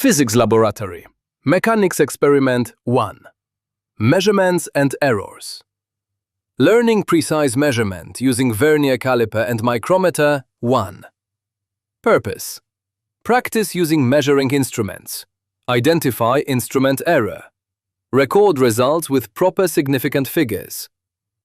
Physics Laboratory. Mechanics Experiment 1. Measurements and Errors. Learning precise measurement using Vernier caliper and micrometer 1. Purpose. Practice using measuring instruments. Identify instrument error. Record results with proper significant figures.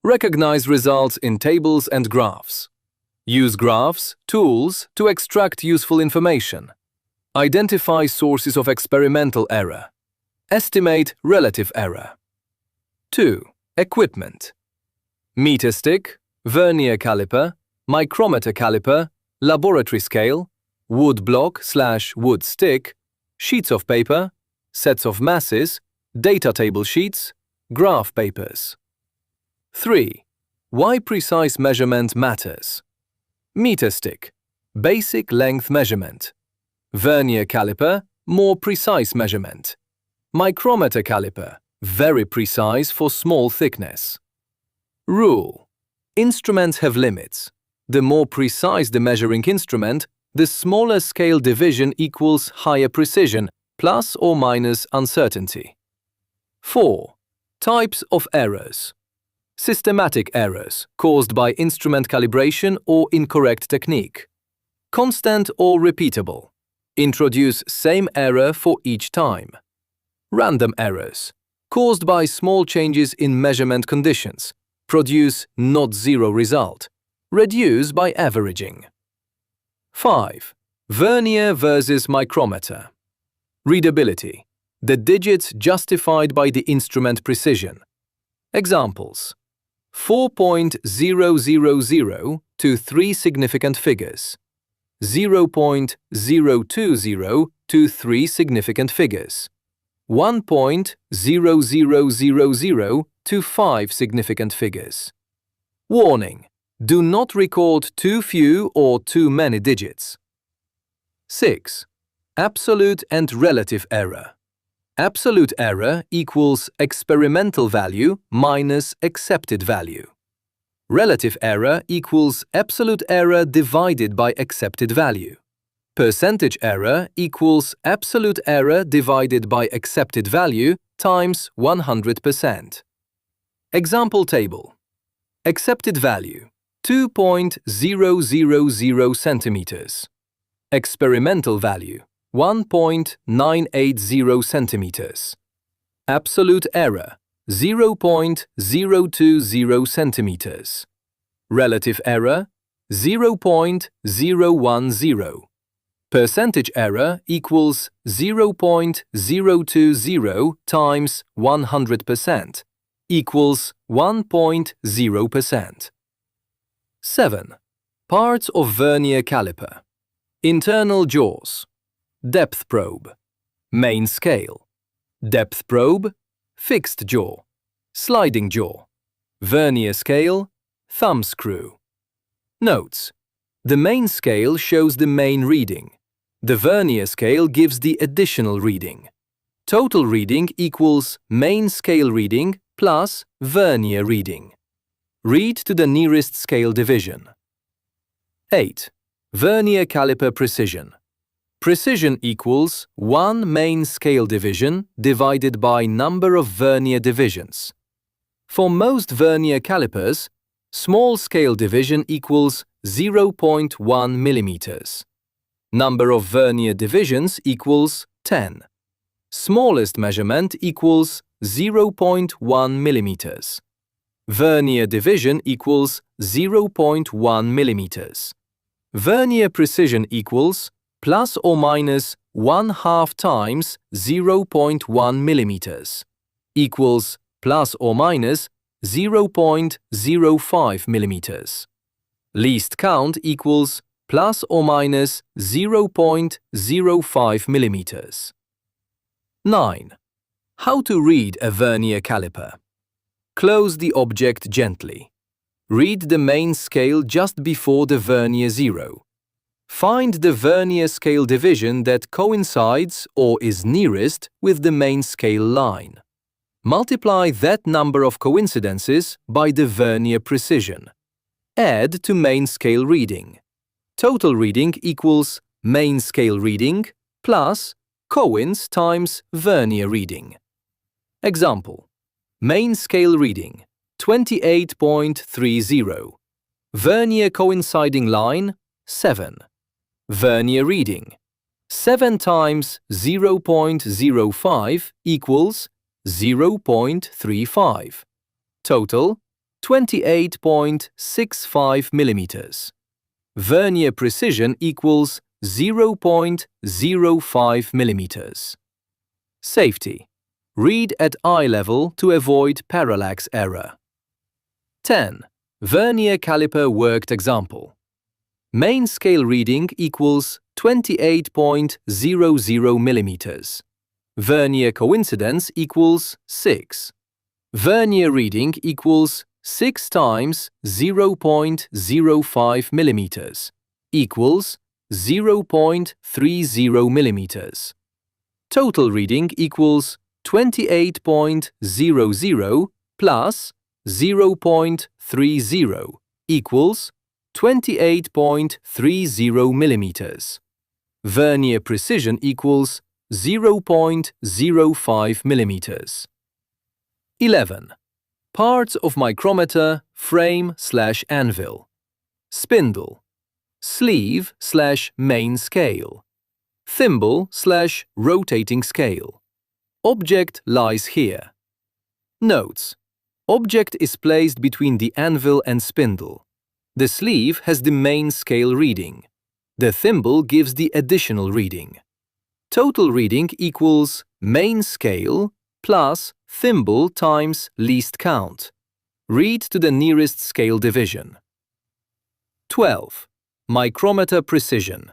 Recognize results in tables and graphs. Use graphs, tools to extract useful information. Identify sources of experimental error. Estimate relative error. 2. Equipment. Meter stick, Vernier caliper, micrometer caliper, laboratory scale, wood block/wood stick, sheets of paper, sets of masses, data table sheets, graph papers. 3. Why precise measurement matters. Meter stick, basic length measurement. Vernier caliper, more precise measurement. Micrometer caliper, very precise for small thickness. Rule. Instruments have limits. The more precise the measuring instrument, the smaller scale division equals higher precision, plus or minus uncertainty. 4. Types of errors. Systematic errors, caused by instrument calibration or incorrect technique. Constant or repeatable. Introduce same error for each time. Random errors, caused by small changes in measurement conditions. Produce not zero result. Reduce by averaging. 5. Vernier versus micrometer. Readability. The digits justified by the instrument precision. Examples. 4.000 to 3 significant figures. 0.020 to 3 significant figures. 1.0000 to 5 significant figures. Warning: do not record too few or too many digits. 6. Absolute and relative error. Absolute error equals experimental value minus accepted value. Relative error equals absolute error divided by accepted value. Percentage error equals absolute error divided by accepted value times 100%. Example table. Accepted value 2.000 centimeters. Experimental value 1.980 centimeters. Absolute error 0.020 centimeters. Relative error 0.010. Percentage error equals 0.020 times 100% equals 1.0%. 7. Parts of Vernier caliper. Internal jaws. Depth probe. Main scale. Depth probe. Fixed jaw. Sliding jaw. Vernier scale. Thumb screw. Notes. The main scale shows the main reading. The Vernier scale gives the additional reading. Total reading equals main scale reading plus Vernier reading. Read to the nearest scale division. 8. Vernier caliper precision. Precision equals 1 main scale division divided by number of Vernier divisions. For most Vernier calipers, small scale division equals 0.1 millimeters. Number of Vernier divisions equals 10. Smallest measurement equals 0.1 millimeters. Vernier division equals 0.1 millimeters. Vernier precision equals plus or minus 1/2 times 0.1 millimeters equals plus or minus 0.05 millimeters. Least count equals plus or minus 0.05 millimeters. 9. How to read a Vernier caliper. Close the object gently. Read the main scale just before the Vernier zero. Find the Vernier scale division that coincides or is nearest with the main scale line. Multiply that number of coincidences by the Vernier precision. Add to main scale reading. Total reading equals main scale reading plus Cohen's times Vernier reading. Example: main scale reading 28.30. Vernier coinciding line 7. Vernier reading 7 times 0.05 equals 0.35. Total 28.65 millimeters. Vernier precision equals 0.05 millimeters. Safety: read at eye level to avoid parallax error. 10. Vernier caliper worked example. Main scale reading equals 28.00 millimeters. Vernier coincidence equals 6. Vernier reading equals 6 times 0.05 millimeters equals 0.30 millimeters. Total reading equals 28.00 plus 0.30 equals 28.30 millimeters. Vernier precision equals 0.05 millimeters. 11. Parts of micrometer, frame/anvil. Spindle. Sleeve/main scale. Thimble/rotating scale. Object lies here. Notes: object is placed between the anvil and spindle. The sleeve has the main scale reading. The thimble gives the additional reading. Total reading equals main scale plus thimble times least count. Read to the nearest scale division. 12. Micrometer precision.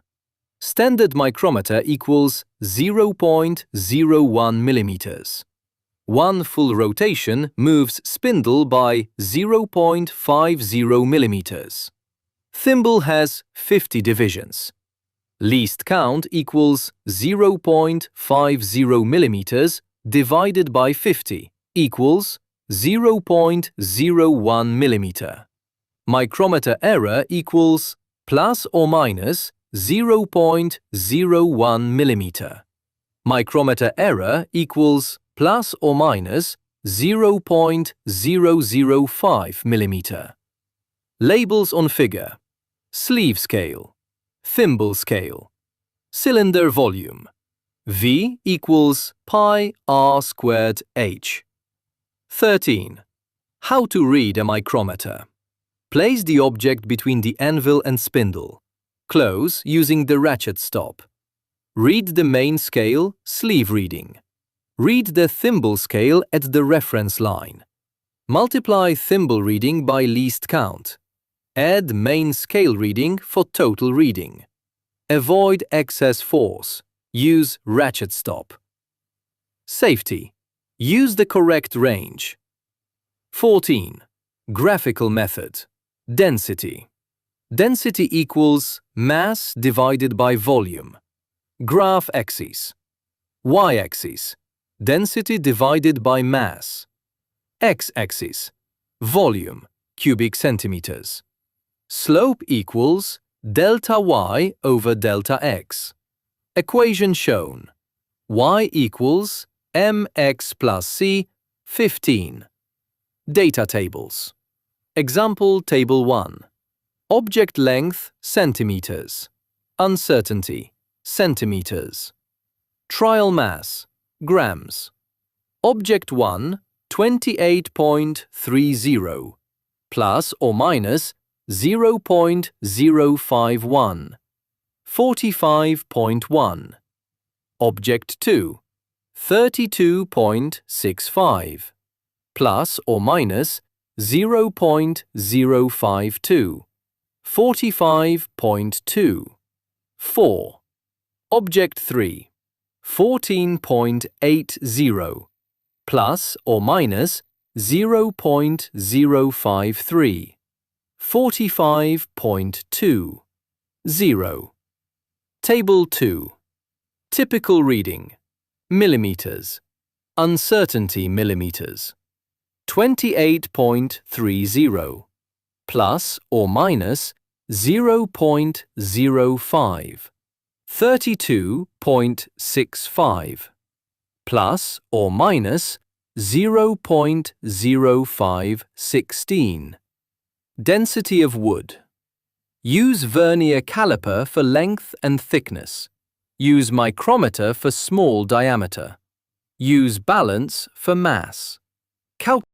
Standard micrometer equals 0.01 millimeters. One full rotation moves spindle by 0.50 millimeters. Thimble has 50 divisions. Least count equals 0.50 millimeters divided by 50 equals 0.01 millimeter. Micrometer error equals plus or minus 0.01 millimeter. Micrometer error equals plus or minus 0.005 millimeter. Labels on figure: sleeve scale, thimble scale, cylinder volume. V equals pi r squared h. 13. How to read a micrometer. Place the object between the anvil and spindle. Close using the ratchet stop. Read the main scale, sleeve reading. Read the thimble scale at the reference line. Multiply thimble reading by least count. Add main scale reading for total reading. Avoid excess force. Use ratchet stop. Safety: use the correct range. 14. Graphical method. Density. Density equals mass divided by volume. Graph axis. Y-axis. Density divided by mass. X-axis. Volume, cubic centimeters. Slope equals delta y over delta x. Equation shown. Y equals mx plus c, 15. Data tables. Example Table 1. Object length, centimeters. Uncertainty, centimeters. Trial mass, grams. Object 1, 28.30, plus or minus 0.051, 45.1. Object 2, 32.65, plus or minus 0.052, 45.2. 4. Object 3, 14.80, plus or minus 0.053, 45.2. 0. Table 2. Typical reading. Millimeters. Uncertainty millimeters. 28.30, plus or minus 0.05, 32.65 plus or minus 0.0516. Density of wood. Use vernier caliper for length and thickness. Use micrometer for small diameter. Use balance for mass. Calculate